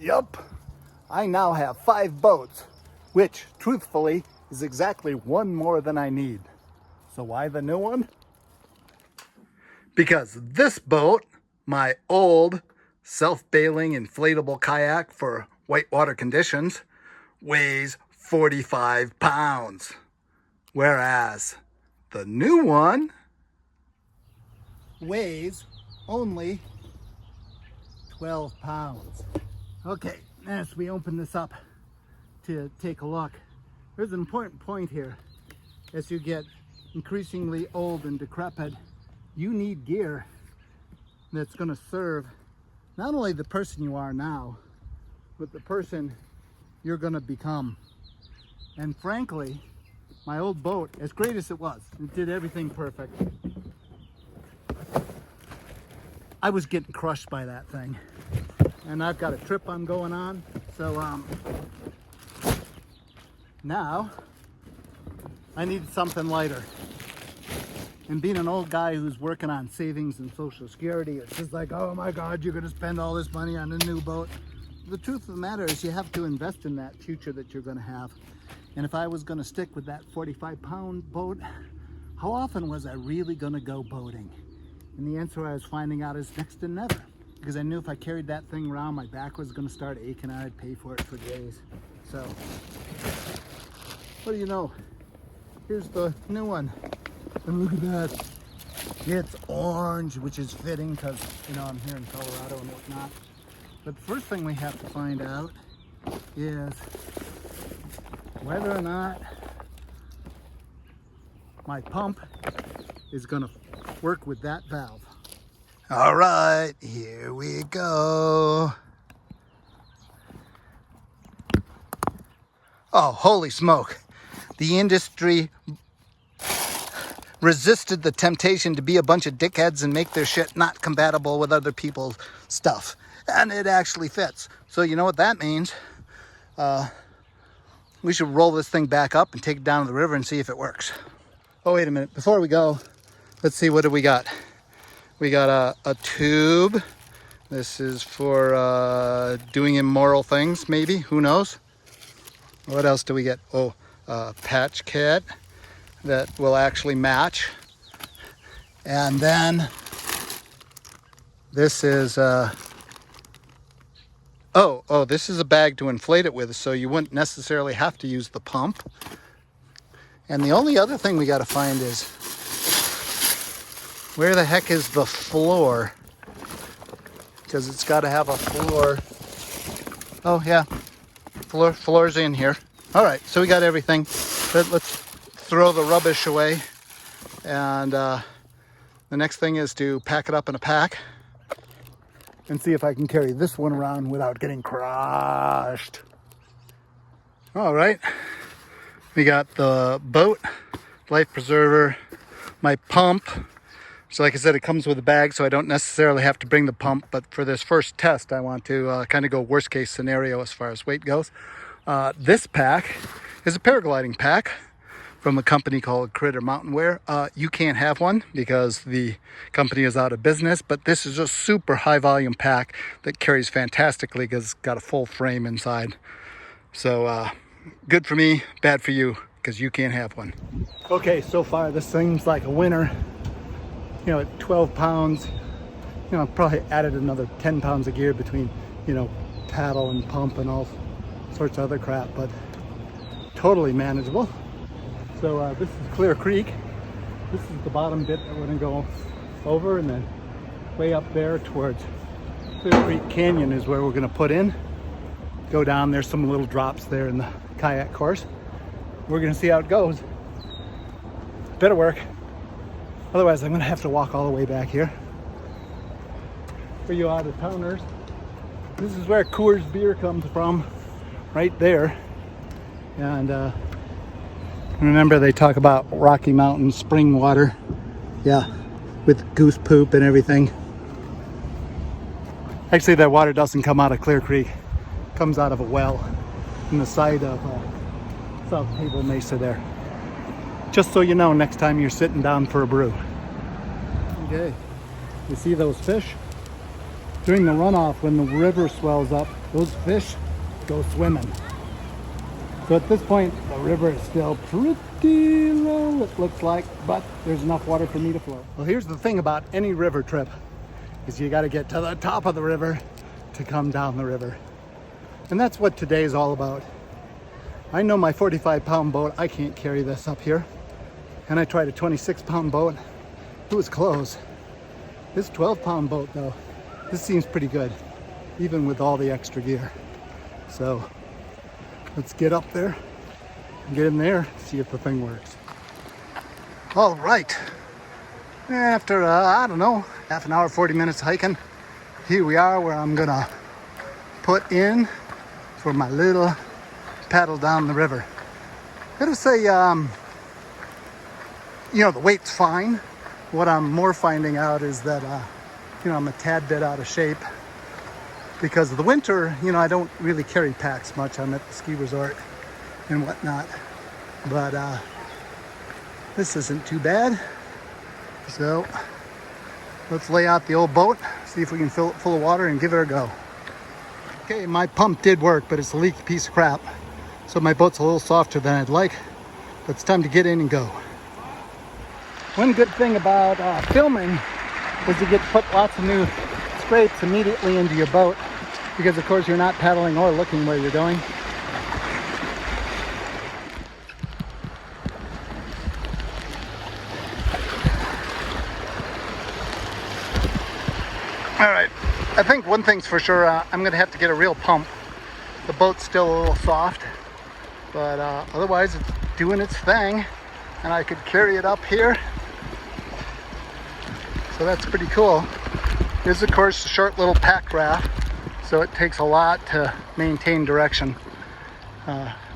Yup, I now have 5 boats, which, truthfully, is exactly one more than I need. So why the new one? Because this boat, my old self-bailing inflatable kayak for whitewater conditions, weighs 45 pounds. Whereas the new one weighs only 12 pounds. Okay, as we open this up to take a look, there's an important point here. As you get increasingly old and decrepit, you need gear that's going to serve not only the person you are now, but the person you're going to become. And frankly, my old boat, as great as it was, it did everything perfect, I was getting crushed by that thing. And I've got a trip I'm going on, so now I need something lighter. And being an old guy who's working on savings and Social Security, it's just like, oh my God, you're gonna spend all this money on a new boat. The truth of the matter is you have to invest in that future that you're gonna have. And if I was gonna stick with that 45-pound boat, how often was I really gonna go boating? And the answer I was finding out is next to never. Because I knew if I carried that thing around, my back was gonna start aching and I'd pay for it for days. So, what do you know? Here's the new one. And look at that. It's orange, which is fitting because, you know, I'm here in Colorado and whatnot. But the first thing we have to find out is whether or not my pump is gonna work with that valve. All right, here we go. Oh, holy smoke. The industry resisted the temptation to be a bunch of dickheads and make their shit not compatible with other people's stuff. And it actually fits. So you know what that means? We should roll this thing back up and take it down to the river and see if it works. Oh, wait a minute. Before we go, let's see, what do we got? We got a tube. This is for doing immoral things, maybe. Who knows? What else do we get? Oh, a patch kit that will actually match. And then this is this is a bag to inflate it with, so you wouldn't necessarily have to use the pump. And the only other thing we got to find is, where the heck is the floor? Because it's got to have a floor. Oh yeah, floor's in here. All right, so we got everything. Let's throw the rubbish away. And the next thing is to pack it up in a pack and see if I can carry this one around without getting crushed. All right, we got the boat, life preserver, my pump. So like I said, it comes with a bag, so I don't necessarily have to bring the pump. But for this first test, I want to kind of go worst case scenario as far as weight goes. This pack is a paragliding pack from a company called Critter Mountain Wear. You can't have one because the company is out of business, but this is a super high volume pack that carries fantastically because it's got a full frame inside. So good for me, bad for you, because you can't have one. Okay, so far this seems like a winner. You know, at 12 pounds, you know, I've probably added another 10 pounds of gear between, you know, paddle and pump and all sorts of other crap, but totally manageable. So this is Clear Creek. This is the bottom bit that we're gonna go over, and then way up there towards Clear Creek Canyon is where we're gonna put in. Go down, there's some little drops there in the kayak course. We're gonna see how it goes. Better work. Otherwise, I'm gonna have to walk all the way back here. For you out of towners, this is where Coors beer comes from, right there. And remember they talk about Rocky Mountain spring water. Yeah, with goose poop and everything. Actually, that water doesn't come out of Clear Creek. It comes out of a well in the side of South Table Mesa there. Just so you know, next time you're sitting down for a brew. Okay, you see those fish? During the runoff, when the river swells up, those fish go swimming. So at this point, the river is still pretty low, it looks like, but there's enough water for me to float. Well, here's the thing about any river trip, is you got to get to the top of the river to come down the river. And that's what today is all about. I know my 45-pound boat, I can't carry this up here. And I tried a 26-pound boat. It was close. This 12-pound boat, though, this seems pretty good, even with all the extra gear. So let's get up there and get in there, see if the thing works. All right. After, I don't know, half an hour, 40 minutes hiking, here we are where I'm gonna put in for my little paddle down the river. I gotta say, the weight's fine. What I'm more finding out is that, I'm a tad bit out of shape because of the winter. I don't really carry packs much. I'm at the ski resort and whatnot, but this isn't too bad. So let's lay out the old boat, see if we can fill it full of water and give it a go. Okay, my pump did work, but it's a leaky piece of crap. So my boat's a little softer than I'd like, but it's time to get in and go. One good thing about filming is you get to put lots of new scrapes immediately into your boat, because of course you're not paddling or looking where you're going. All right, I think one thing's for sure, I'm gonna have to get a real pump. The boat's still a little soft, but otherwise it's doing its thing, and I could carry it up here. So that's pretty cool. This is of course a short little packraft, so it takes a lot to maintain direction.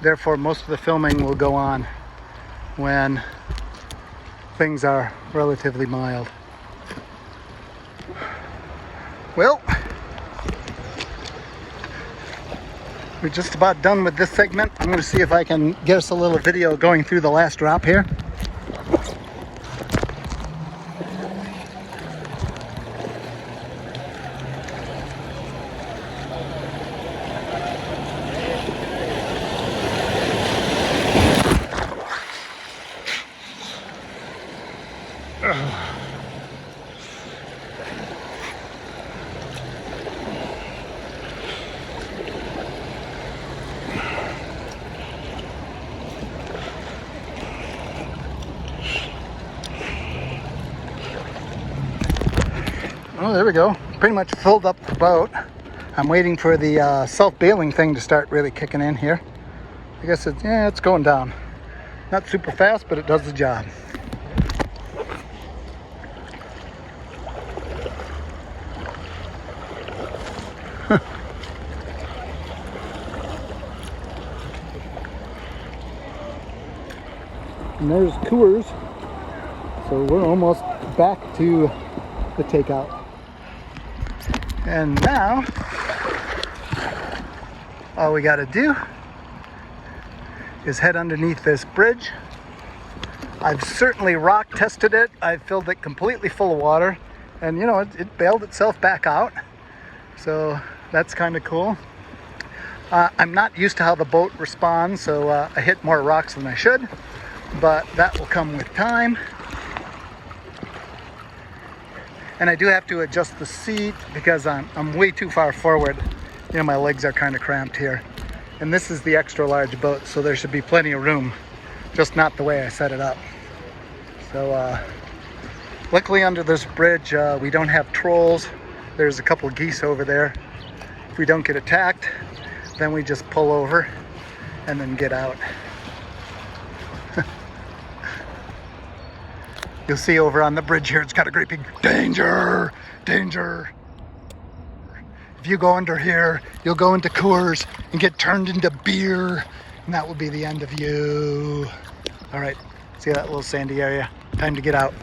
Therefore most of the filming will go on when things are relatively mild. Well, we're just about done with this segment. I'm going to see if I can get us a little video going through the last drop here. Oh, there we go. Pretty much filled up the boat. I'm waiting for the self-bailing thing to start really kicking in here. I guess it's going down. Not super fast, but it does the job. And there's Coors. So we're almost back to the takeout. And now, all we got to do is head underneath this bridge. I've certainly rock tested it. I've filled it completely full of water, and it bailed itself back out. So that's kind of cool. I'm not used to how the boat responds, so I hit more rocks than I should, but that will come with time. And I do have to adjust the seat because I'm way too far forward. My legs are kind of cramped here. And this is the extra large boat, so there should be plenty of room, just not the way I set it up. So luckily under this bridge, we don't have trolls. There's a couple of geese over there. If we don't get attacked, then we just pull over and then get out. You'll see over on the bridge here, it's got a great big danger, danger. If you go under here, you'll go into Coors and get turned into beer, and that will be the end of you. All right, see that little sandy area? Time to get out.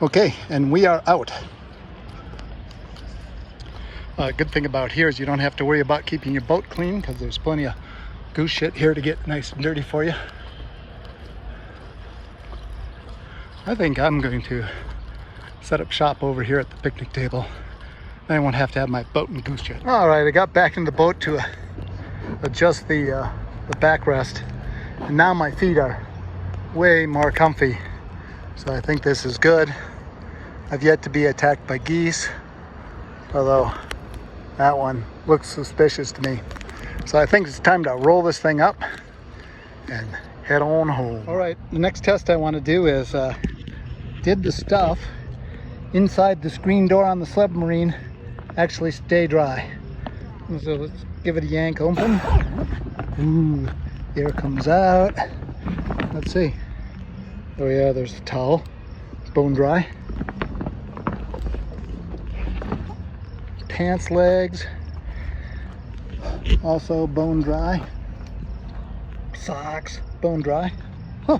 Okay, and we are out. Good thing about here is you don't have to worry about keeping your boat clean because there's plenty of goose shit here to get nice and dirty for you. I think I'm going to set up shop over here at the picnic table. Then I won't have to have my boat and goose shit. All right, I got back in the boat to adjust the backrest, and now my feet are way more comfy. So I think this is good. I've yet to be attacked by geese, although that one looks suspicious to me. So I think it's time to roll this thing up and head on home. All right, the next test I want to do is did the stuff inside the screen door on the submarine actually stay dry? So let's give it a yank open. Ooh, air comes out. Let's see. Oh yeah, there's the towel. It's bone dry. Pants legs, also bone dry. Socks, bone dry. Huh.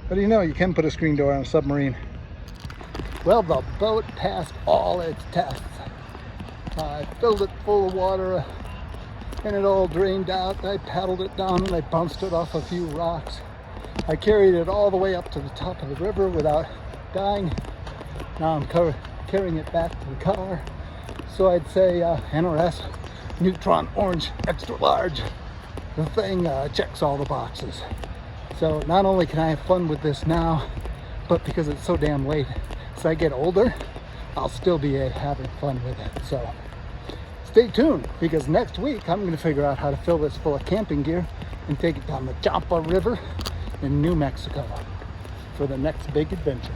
What do you know? You can put a screen door on a submarine. Well, the boat passed all its tests. I filled it full of water and it all drained out. I paddled it down and I bounced it off a few rocks. I carried it all the way up to the top of the river without dying. Now I'm carrying it back to the car. So I'd say NRS Neutron Orange Extra Large. The thing checks all the boxes. So not only can I have fun with this now, but because it's so damn late, as I get older, I'll still be having fun with it. So stay tuned, because next week I'm going to figure out how to fill this full of camping gear and take it down the Champa River in New Mexico for the next big adventure.